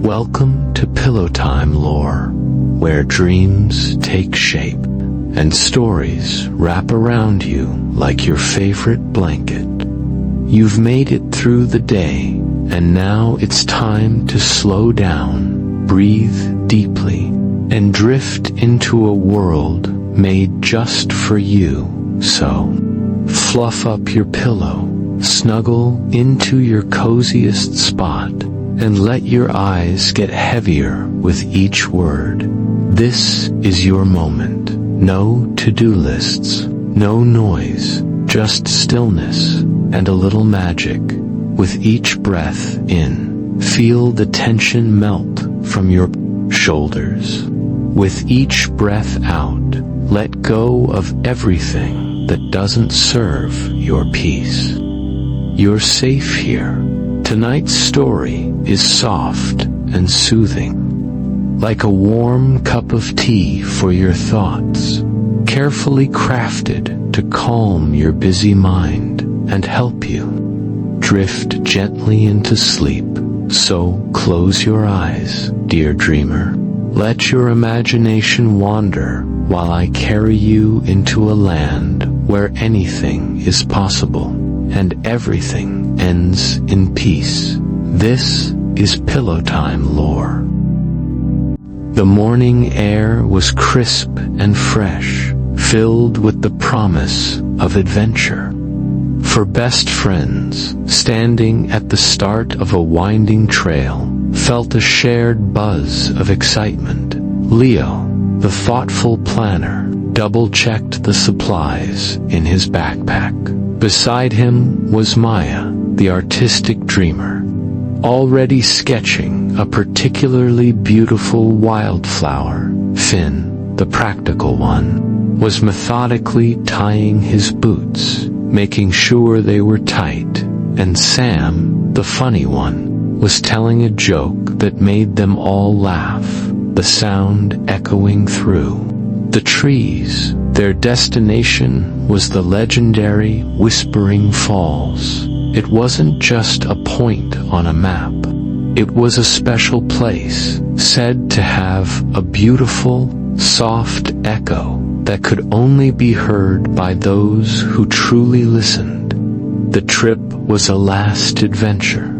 Welcome to Pillow Time Lore, where dreams take shape and stories wrap around you like your favorite blanket. You've made it through the day, and now it's time to slow down, breathe deeply, and drift into a world made just for you. So, fluff up your pillow, snuggle into your coziest spot, and let your eyes get heavier with each word. This is your moment. No to-do lists, no noise, just stillness and a little magic. With each breath in, feel the tension melt from your shoulders. With each breath out, let go of everything that doesn't serve your peace. You're safe here. Tonight's story is soft and soothing, like a warm cup of tea for your thoughts, carefully crafted to calm your busy mind and help you drift gently into sleep. So close your eyes, dear dreamer. Let your imagination wander while I carry you into a land where anything is possible and everything ends in peace. This is Pillow Time Lore. The morning air was crisp and fresh, filled with the promise of adventure. For best friends, standing at the start of a winding trail, felt a shared buzz of excitement. Leo, the thoughtful planner, double-checked the supplies in his backpack. Beside him was Maya, the artistic dreamer, already sketching a particularly beautiful wildflower. Finn, the practical one, was methodically tying his boots, making sure they were tight, and Sam, the funny one, was telling a joke that made them all laugh, the sound echoing through the trees. Their destination was the legendary Whispering Falls. It wasn't just a point on a map. It was a special place, said to have a beautiful, soft echo that could only be heard by those who truly listened. The trip was a last adventure,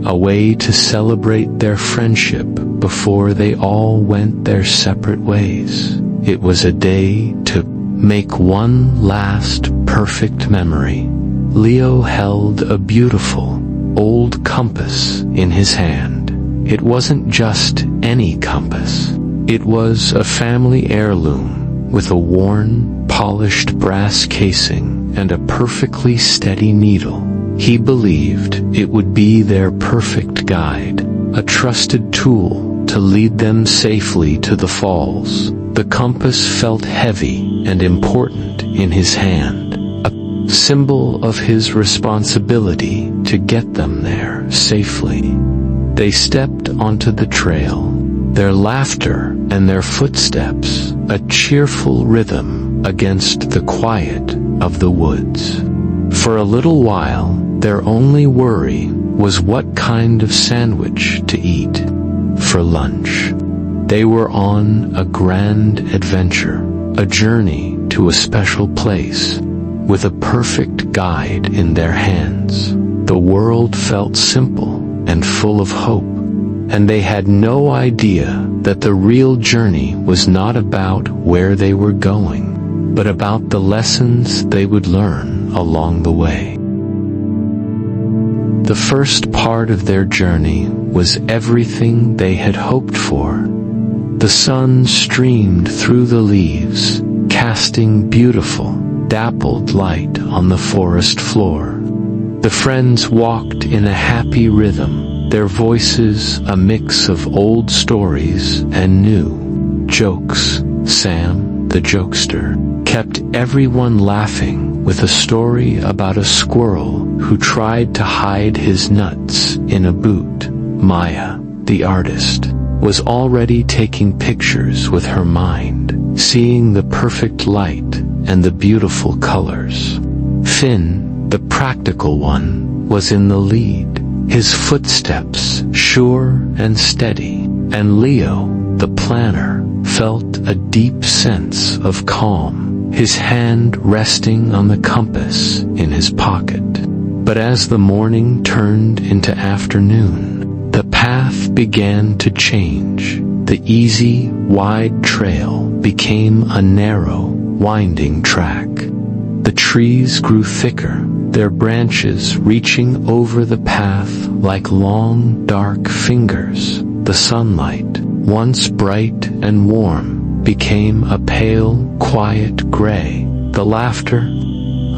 a way to celebrate their friendship before they all went their separate ways. It was a day to make one last perfect memory. Leo held a beautiful, old compass in his hand. It wasn't just any compass. It was a family heirloom with a worn, polished brass casing and a perfectly steady needle. He believed it would be their perfect guide, a trusted tool to lead them safely to the falls. The compass felt heavy and important in his hand, a symbol of his responsibility to get them there safely. They stepped onto the trail, their laughter and their footsteps a cheerful rhythm against the quiet of the woods. For a little while, their only worry was what kind of sandwich to eat for lunch. They were on a grand adventure, a journey to a special place, with a perfect guide in their hands. The world felt simple and full of hope, and they had no idea that the real journey was not about where they were going, but about the lessons they would learn along the way. The first part of their journey was everything they had hoped for. The sun streamed through the leaves, casting beautiful, dappled light on the forest floor. The friends walked in a happy rhythm, their voices a mix of old stories and new jokes. Sam, the jokester, kept everyone laughing with a story about a squirrel who tried to hide his nuts in a boot. Maya, the artist, was already taking pictures with her mind, seeing the perfect light and the beautiful colors. Finn, the practical one, was in the lead, his footsteps sure and steady, and Leo, the planner, felt a deep sense of calm, his hand resting on the compass in his pocket. But as the morning turned into afternoon, the path began to change. The easy, wide trail became a narrow, winding track. The trees grew thicker, their branches reaching over the path like long, dark fingers. The sunlight, once bright and warm, became a pale, quiet gray. The laughter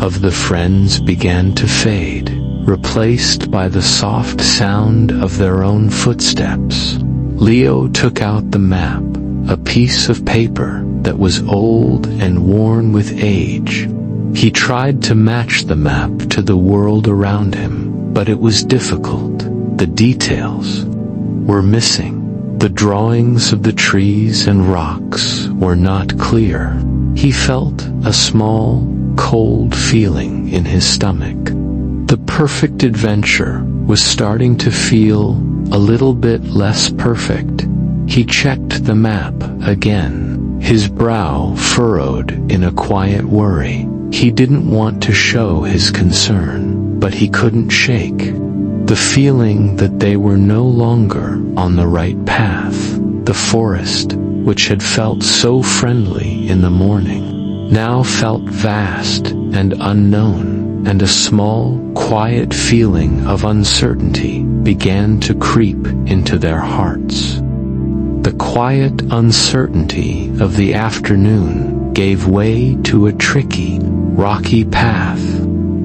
of the friends began to fade, replaced by the soft sound of their own footsteps. Leo took out the map, a piece of paper that was old and worn with age. He tried to match the map to the world around him, but it was difficult. The details were missing. The drawings of the trees and rocks were not clear. He felt a small, cold feeling in his stomach. The perfect adventure was starting to feel a little bit less perfect. He checked the map again, his brow furrowed in a quiet worry. He didn't want to show his concern, but he couldn't shake the feeling that they were no longer on the right path. The forest, which had felt so friendly in the morning, now felt vast and unknown, and a small, quiet feeling of uncertainty began to creep into their hearts. The quiet uncertainty of the afternoon gave way to a tricky, rocky path,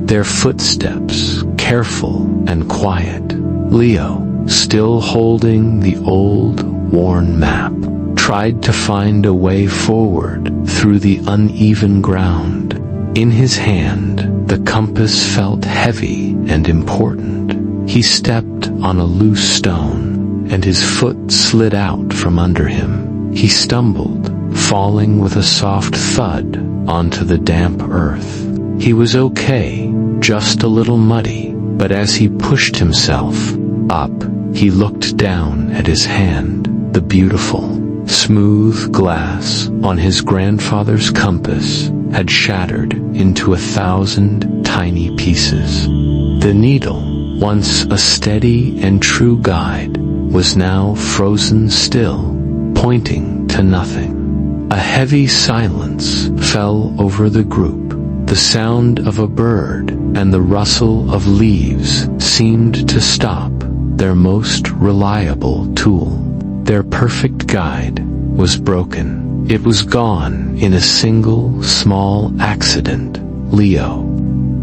their footsteps careful and quiet. Leo, still holding the old, worn map, tried to find a way forward through the uneven ground. In his hand, the compass felt heavy and important. He stepped on a loose stone, and his foot slid out from under him. He stumbled, falling with a soft thud onto the damp earth. He was okay, just a little muddy, but as he pushed himself up, he looked down at his hand. The beautiful, smooth glass on his grandfather's compass had shattered into 1,000 tiny pieces. The needle, once a steady and true guide, was now frozen still, pointing to nothing. A heavy silence fell over the group. The sound of a bird and the rustle of leaves seemed to stop, their most reliable tool. Their perfect guide was broken. It was gone in a single, small accident. Leo,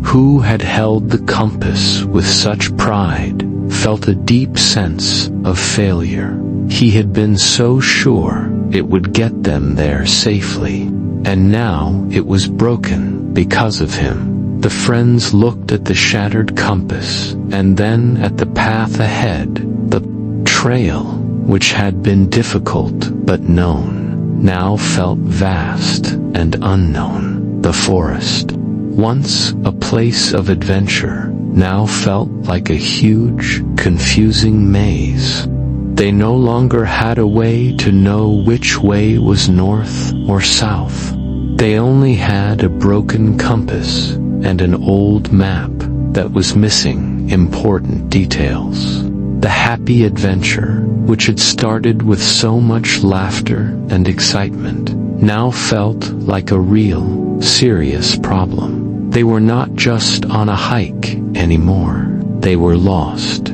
who had held the compass with such pride, felt a deep sense of failure. He had been so sure it would get them there safely, and now it was broken because of him. The friends looked at the shattered compass, and then at the path ahead. The trail, which had been difficult but known, now felt vast and unknown. The forest, once a place of adventure, now felt like a huge, confusing maze. They no longer had a way to know which way was north or south. They only had a broken compass and an old map that was missing important details. The happy adventure, which had started with so much laughter and excitement, now felt like a real, serious problem. They were not just on a hike anymore. They were lost.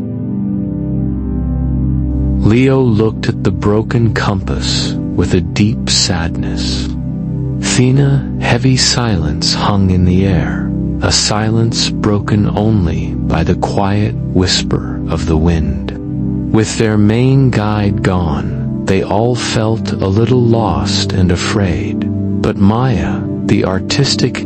Leo looked at the broken compass with a deep sadness. Heavy silence hung in the air, a silence broken only by the quiet whisper of the wind. With their main guide gone, they all felt a little lost and afraid. But Maya, the artistic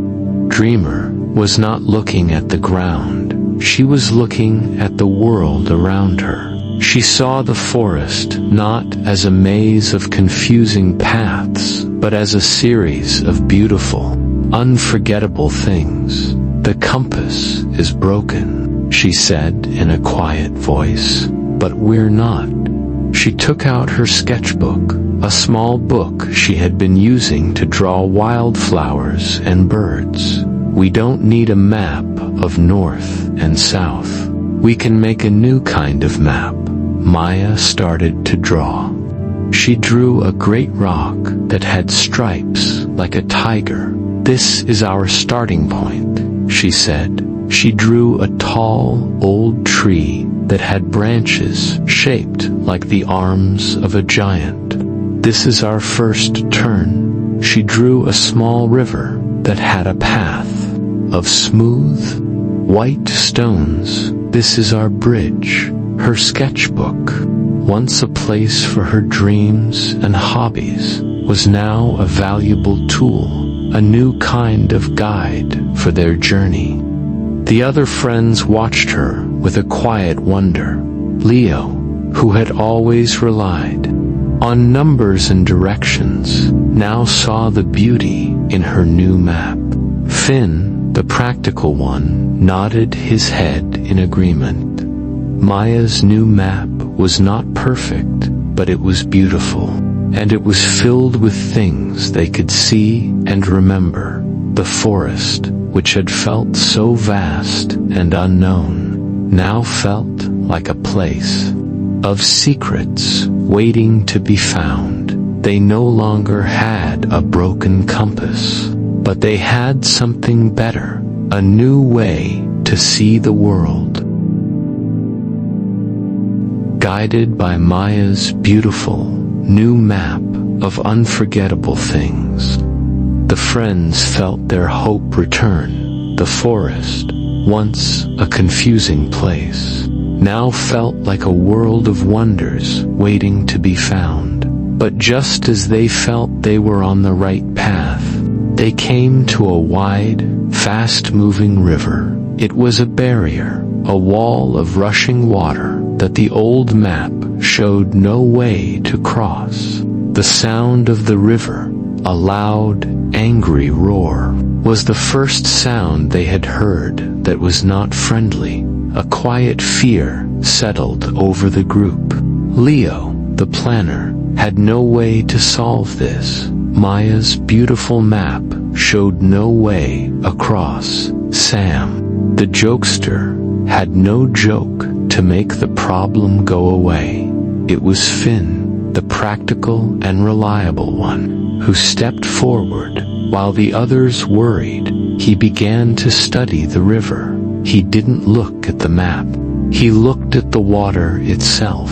dreamer, was not looking at the ground. She was looking at the world around her. She saw the forest not as a maze of confusing paths, but as a series of beautiful, unforgettable things. The compass is broken, she said in a quiet voice. "But we're not." She took out her sketchbook, a small book she had been using to draw wildflowers and birds. "We don't need a map of north and south. We can make a new kind of map." Maya started to draw. She drew a great rock that had stripes like a tiger. "This is our starting point," she said. She drew a tall, old tree that had branches shaped like the arms of a giant. "This is our first turn." She drew a small river that had a path of smooth, white stones. "This is our bridge." Her sketchbook, once a place for her dreams and hobbies, was now a valuable tool, a new kind of guide for their journey. The other friends watched her with a quiet wonder. Leo, who had always relied on numbers and directions, now saw the beauty in her new map. Finn, the practical one, nodded his head in agreement. Maya's new map was not perfect, but it was beautiful, and it was filled with things they could see and remember. The forest, which had felt so vast and unknown, now felt like a place of secrets waiting to be found. They no longer had a broken compass, but they had something better, a new way to see the world. Guided by Maya's beautiful new map of unforgettable things, the friends felt their hope return. The forest, once a confusing place, now felt like a world of wonders waiting to be found. But just as they felt they were on the right path, they came to a wide, fast-moving river. It was a barrier, a wall of rushing water that the old map showed no way to cross. The sound of the river, a loud, angry roar, was the first sound they had heard that was not friendly. A quiet fear settled over the group. Leo, the planner, had no way to solve this. Maya's beautiful map showed no way across. Sam, the jokester, had no joke to make the problem go away. It was Finn, the practical and reliable one, who stepped forward. While the others worried, he began to study the river. He didn't look at the map. He looked at the water itself.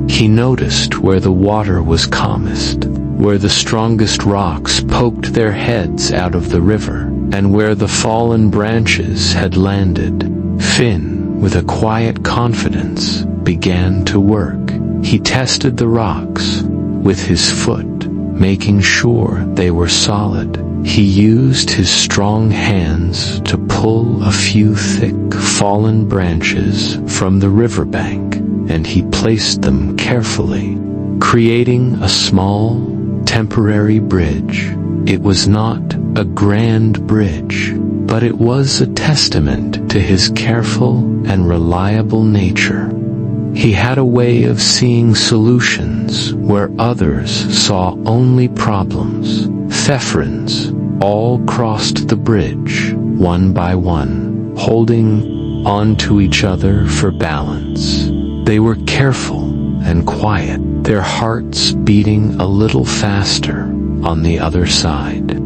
He noticed where the water was calmest, where the strongest rocks poked their heads out of the river, and where the fallen branches had landed. Finn, with a quiet confidence, began to work. He tested the rocks with his foot, making sure they were solid. He used his strong hands to pull a few thick, fallen branches from the riverbank, and he placed them carefully, creating a small, temporary bridge. It was not a grand bridge, but it was a testament to his careful and reliable nature. He had a way of seeing solutions where others saw only problems. Thephrins all crossed the bridge, one by one, holding on to each other for balance. They were careful and quiet, their hearts beating a little faster on the other side.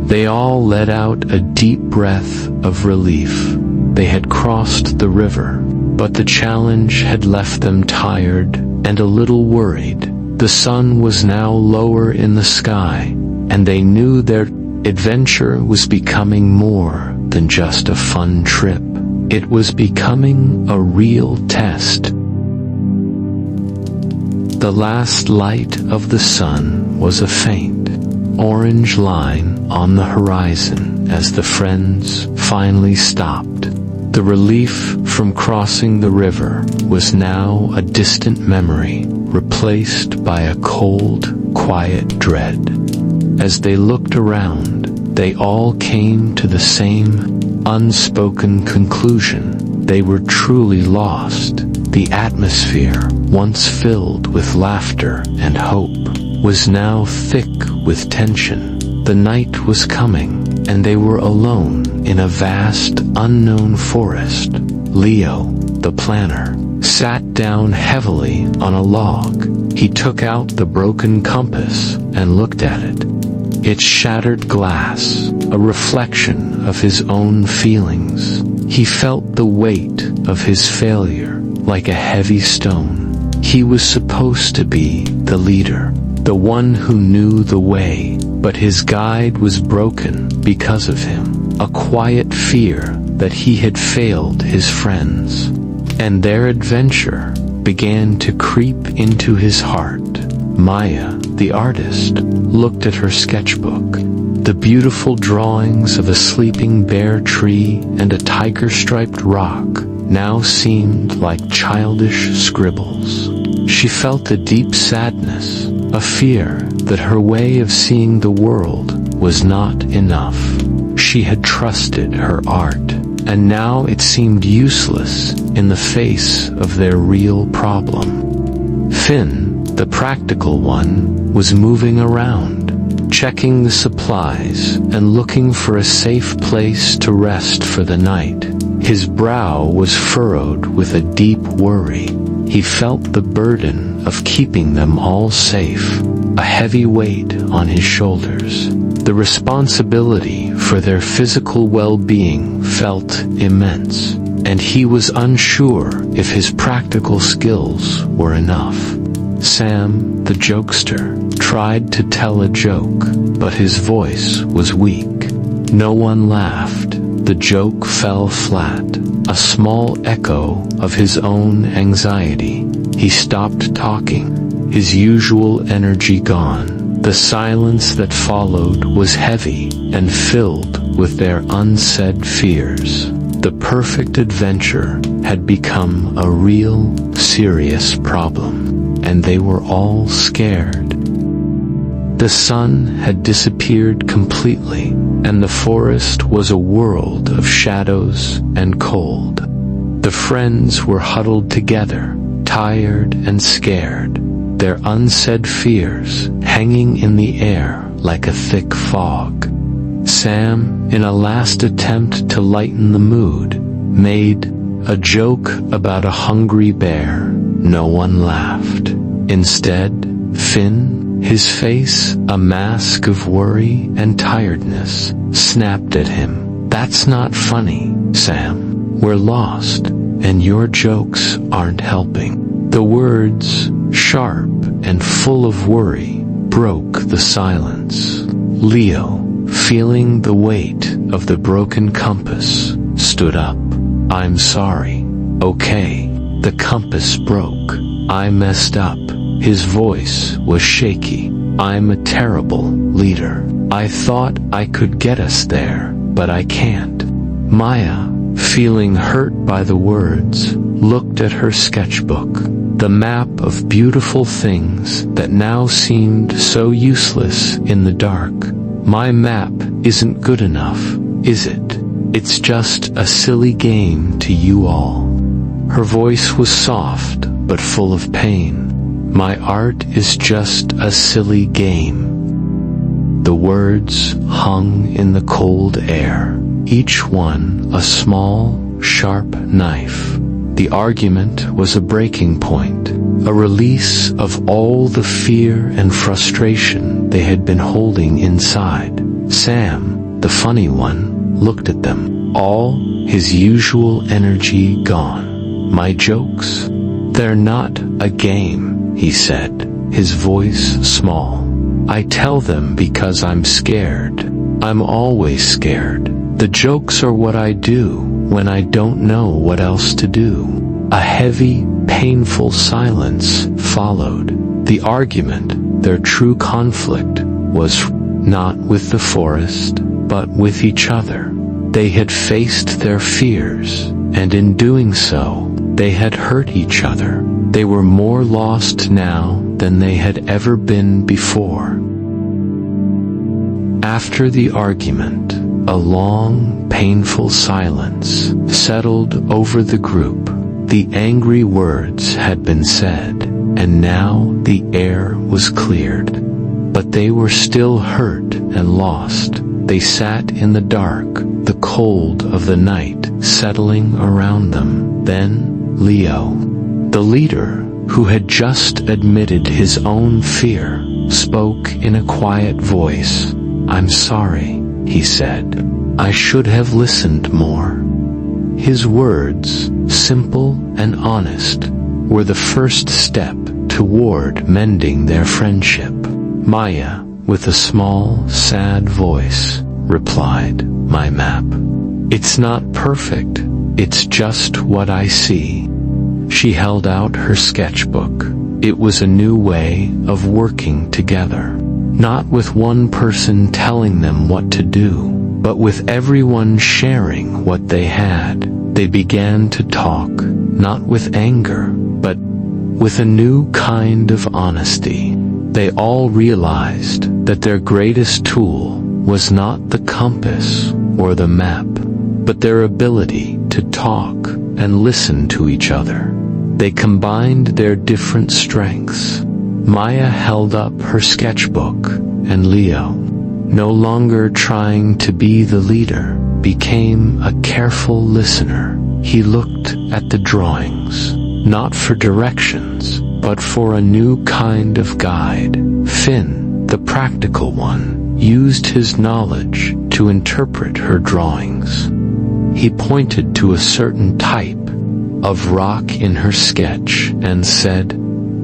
They all let out a deep breath of relief. They had crossed the river, but the challenge had left them tired and a little worried. The sun was now lower in the sky, and they knew their adventure was becoming more than just a fun trip. It was becoming a real test. The last light of the sun was a faint, orange line on the horizon as the friends finally stopped. The relief from crossing the river was now a distant memory, replaced by a cold, quiet dread. As they looked around, they all came to the same unspoken conclusion. they were truly lost. The atmosphere, once filled with laughter and hope, was now thick with tension. The night was coming, and they were alone in a vast, unknown forest. Leo, the planner, sat down heavily on a log. He took out the broken compass and looked at it. Its shattered glass, a reflection of his own feelings. He felt the weight of his failure like a heavy stone. He was supposed to be the leader, the one who knew the way, but his guide was broken because of him. A quiet fear that he had failed his friends. And their adventure began to creep into his heart. Maya, the artist, looked at her sketchbook. The beautiful drawings of a sleeping bear tree and a tiger-striped rock now seemed like childish scribbles. She felt a deep sadness, a fear that her way of seeing the world was not enough. She had trusted her art, and now it seemed useless in the face of their real problem. Finn, the practical one, was moving around, checking the supplies and looking for a safe place to rest for the night. His brow was furrowed with a deep worry. He felt the burden of keeping them all safe, a heavy weight on his shoulders. The responsibility for their physical well-being felt immense, and he was unsure if his practical skills were enough. Sam, the jokester, tried to tell a joke, but his voice was weak. No one laughed. The joke fell flat, a small echo of his own anxiety. He stopped talking, his usual energy gone. The silence that followed was heavy and filled with their unsaid fears. The perfect adventure had become a real, serious problem, and they were all scared. The sun had disappeared completely, and the forest was a world of shadows and cold. The friends were huddled together, tired and scared, their unsaid fears hanging in the air like a thick fog. Sam, in a last attempt to lighten the mood, made a joke about a hungry bear. No one laughed. Instead, Finn, his face a mask of worry and tiredness, snapped at him. "That's not funny, Sam. We're lost, and your jokes aren't helping." The words, sharp and full of worry, broke the silence. Leo, feeling the weight of the broken compass, stood up. "I'm sorry. Okay, the compass broke. I messed up." His voice was shaky. "I'm a terrible leader. I thought I could get us there, but I can't." Maya, feeling hurt by the words, looked at her sketchbook. The map of beautiful things that now seemed so useless in the dark. "My map isn't good enough, is it? It's just a silly game to you all." Her voice was soft but full of pain. "My art is just a silly game." The words hung in the cold air, each one a small, sharp knife. The argument was a breaking point, a release of all the fear and frustration they had been holding inside. Sam, the funny one, looked at them, all his usual energy gone. "My jokes? They're not a game," he said, his voice small. "I tell them because I'm scared. I'm always scared. The jokes are what I do when I don't know what else to do." A heavy, painful silence followed. The argument, their true conflict, was not with the forest, but with each other. They had faced their fears, and in doing so, they had hurt each other. They were more lost now than they had ever been before. After the argument, a long, painful silence settled over the group. The angry words had been said, and now the air was cleared. But they were still hurt and lost. They sat in the dark, the cold of the night settling around them. Then Leo, the leader, who had just admitted his own fear, spoke in a quiet voice. "I'm sorry," he said. "I should have listened more." His words, simple and honest, were the first step toward mending their friendship. Maya, with a small, sad voice, replied, "My map. It's not perfect, it's just what I see." She held out her sketchbook. It was a new way of working together. Not with one person telling them what to do, but with everyone sharing what they had. They began to talk, not with anger, but with a new kind of honesty. They all realized that their greatest tool was not the compass or the map, but their ability to talk and listen to each other. They combined their different strengths. Maya held up her sketchbook, and Leo, no longer trying to be the leader, became a careful listener. He looked at the drawings, not for directions, but for a new kind of guide. Finn, the practical one, used his knowledge to interpret her drawings. He pointed to a certain type of rock in her sketch and said,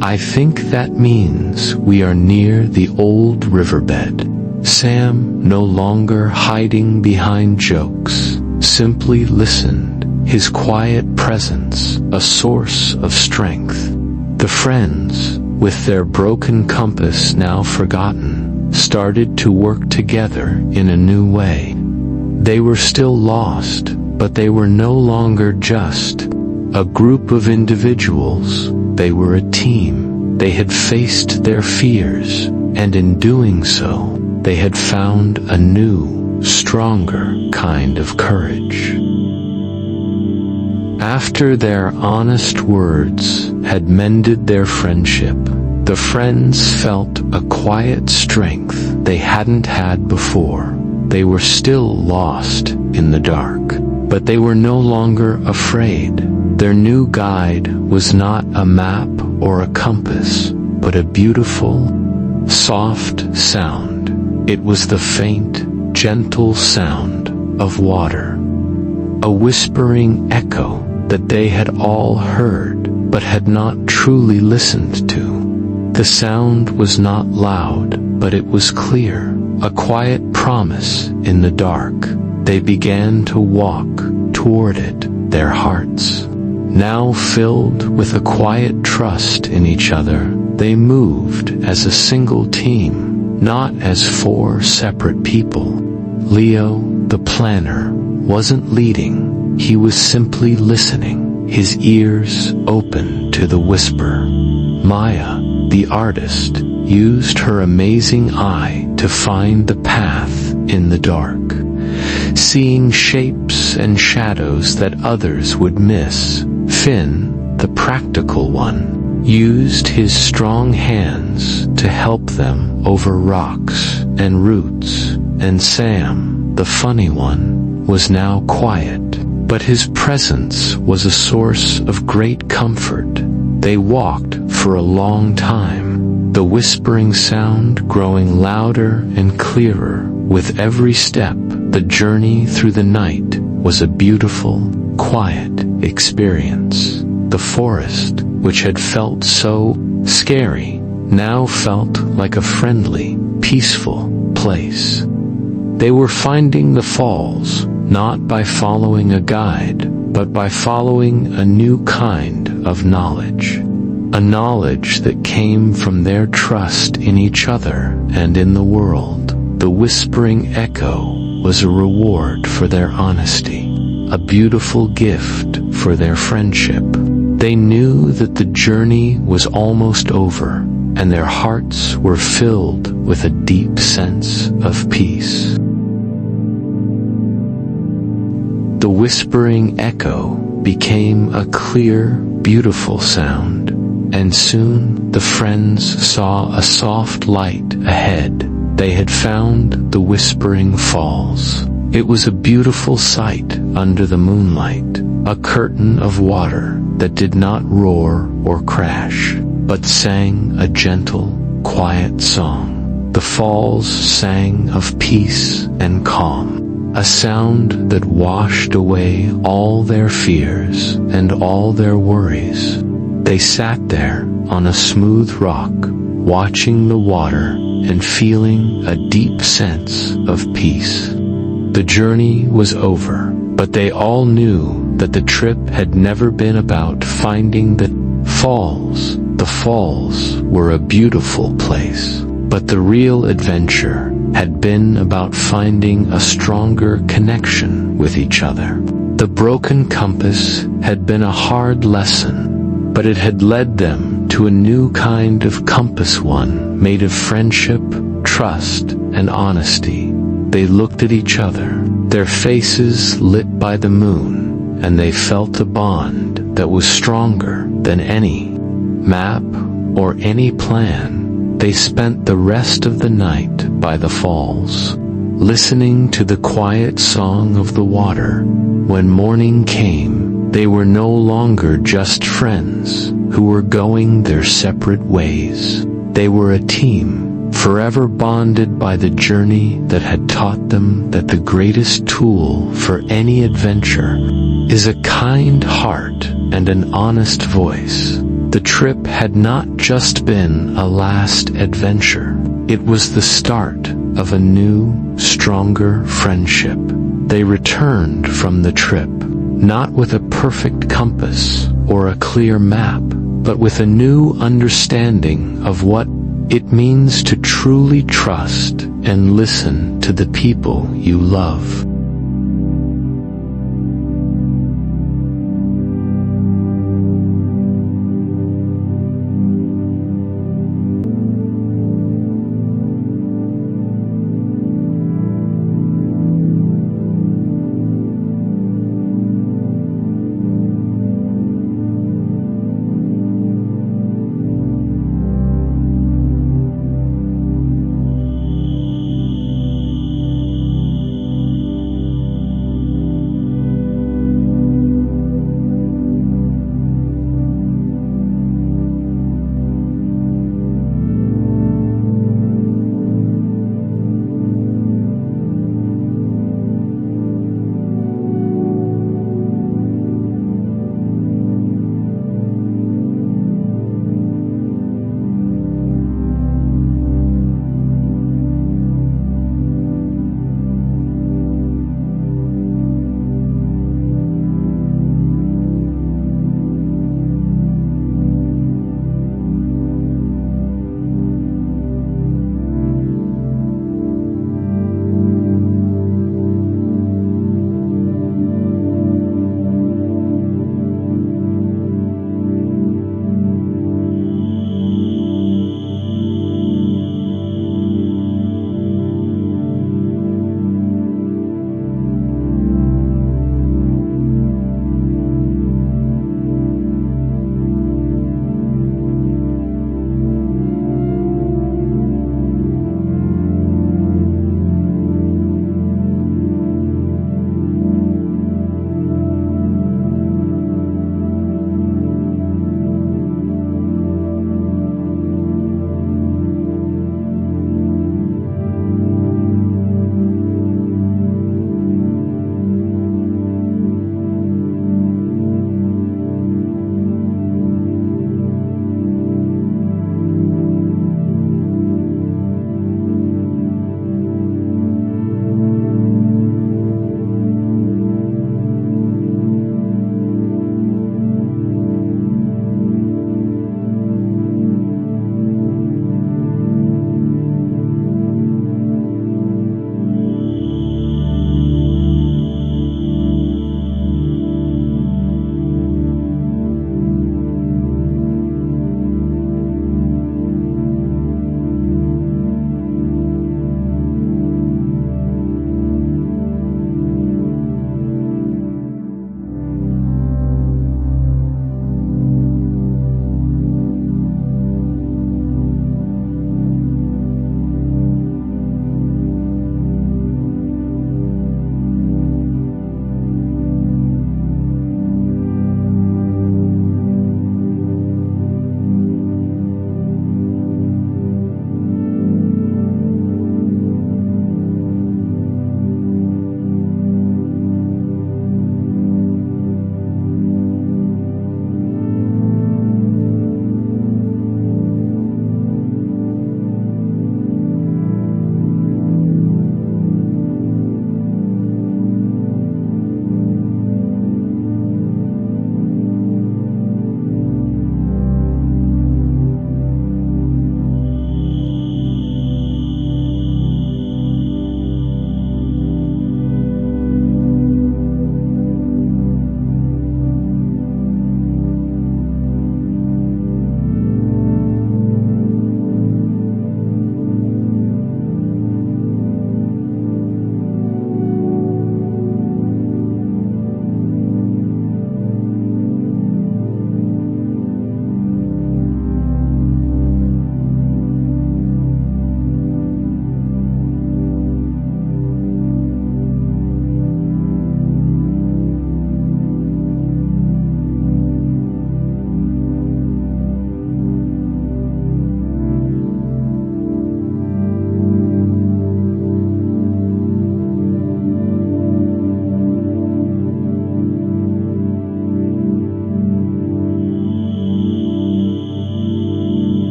"I think that means we are near the old riverbed." Sam, no longer hiding behind jokes, simply listened, his quiet presence a source of strength. The friends, with their broken compass now forgotten, started to work together in a new way. They were still lost, but they were no longer just a group of individuals. They were a team. They had faced their fears, and in doing so, they had found a new, stronger kind of courage. After their honest words had mended their friendship, the friends felt a quiet strength they hadn't had before. They were still lost in the dark, but they were no longer afraid. Their new guide was not a map or a compass, but a beautiful, soft sound. It was the faint, gentle sound of water, a whispering echo that they had all heard but had not truly listened to. The sound was not loud, but it was clear, a quiet promise in the dark. They began to walk toward it, their hearts now filled with a quiet trust in each other. They moved as a single team, not as four separate people. Leo, the planner, wasn't leading, he was simply listening, his ears open to the whisper. Maya, the artist, used her amazing eye to find the path in the dark, seeing shapes and shadows that others would miss. Finn, the practical one, used his strong hands to help them over rocks and roots, and Sam, the funny one, was now quiet, but his presence was a source of great comfort. They walked for a long time, the whispering sound growing louder and clearer with every step. The journey through the night was a beautiful, quiet experience. The forest, which had felt so scary, now felt like a friendly, peaceful place. They were finding the falls, not by following a guide, but by following a new kind of knowledge. A knowledge that came from their trust in each other and in the world. The whispering echo was a reward for their honesty, a beautiful gift for their friendship. They knew that the journey was almost over, and their hearts were filled with a deep sense of peace. The whispering echo became a clear, beautiful sound, and soon the friends saw a soft light ahead. They had found the Whispering Falls. It was a beautiful sight under the moonlight, a curtain of water that did not roar or crash, but sang a gentle, quiet song. The falls sang of peace and calm, a sound that washed away all their fears and all their worries. They sat there on a smooth rock, watching the water and feeling a deep sense of peace. The journey was over, but they all knew that the trip had never been about finding the falls. The falls were a beautiful place, but the real adventure had been about finding a stronger connection with each other. The broken compass had been a hard lesson, but it had led them to a new kind of compass, one made of friendship, trust, and honesty. They looked at each other, their faces lit by the moon, and they felt a bond that was stronger than any map or any plan. They spent the rest of the night by the falls, listening to the quiet song of the water. When morning came, they were no longer just friends who were going their separate ways. They were a team, forever bonded by the journey that had taught them that the greatest tool for any adventure is a kind heart and an honest voice. The trip had not just been a last adventure. It was the start of a new, stronger friendship. They returned from the trip, not with a perfect compass or a clear map, but with a new understanding of what it means to truly trust and listen to the people you love.